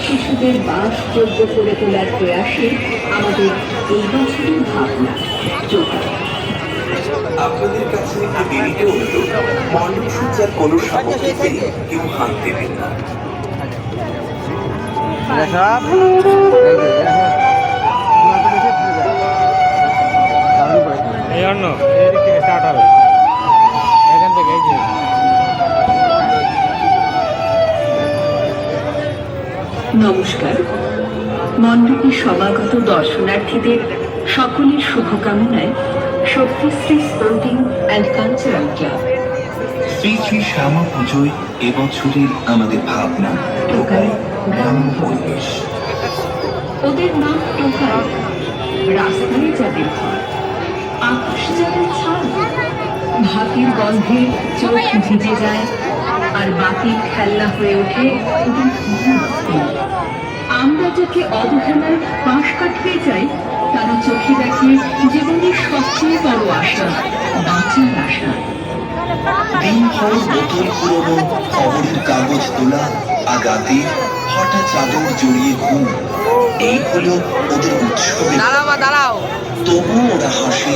শিশুদের বাসযোগ্য করে তোলার প্রয়াসে আমাদের এই বছরের ভাবনা টোকাই। আপনাদের কাছে একটি বিনীত অনুরোধ, মণ্ডপ সজ্জার কোনো সামগ্রীতে কেউ হাত দেবেন না। এই জন্য এদিক থেকে স্টার্ট হবে, এখান থেকে এই যে নমস্কার। মণ্ডপে সমাগত দর্শনার্থীদের সকলের শুভকামনায় Shaktishri sporting and cultural club Shri Shri Shyama পুজোয় এবছরের আমাদের ভাবনা টোকাই গ্রাম্য পরিবেশ। ওদের নাম টোকাই। রাস্তায় যাদের ঘর, আকাশ যাদের ছাদ, ভাতের গন্ধে চোখ ভিজে যায় আর বাতির খেলনা হয়ে ওঠে ওদের ঘুম। আমরা যাকে অবহেলায় পাশ কাটিয়ে যাই, তারা চোখে দেখে জীবনের সবচেয়ে বড় আশা, বাঁচার আশা। দিনভর বোতল পুরোনো, খবরের কাগজ তোলা, আর রাতে হঠাৎ চাদর জড়িয়ে ঘুম, এই হলো ওদের উৎসবের। তবুও ওরা হাসে,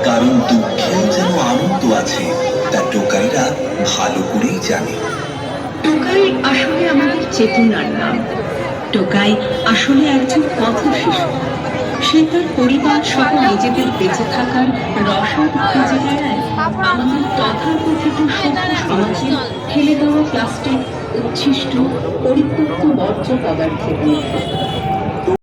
কারণ দুঃখেও যেন আনন্দ আছে, তা টোকাইরা ভালো করেই জানে। টোকাই আসলে আমাদের চেতনার নাম। টোকাই আসলে একজন পথ শিশু। সে তার পরিবার সহ নিজেদের বেঁচে থাকার রসদ খুঁজে বেড়ায় আমাদের তথাকথিত সভ্য সমাজে ফেলে দেওয়া প্লাস্টিক, উচ্ছিষ্ট, পরিত্যক্ত বর্জ্য পদার্থের মধ্যে।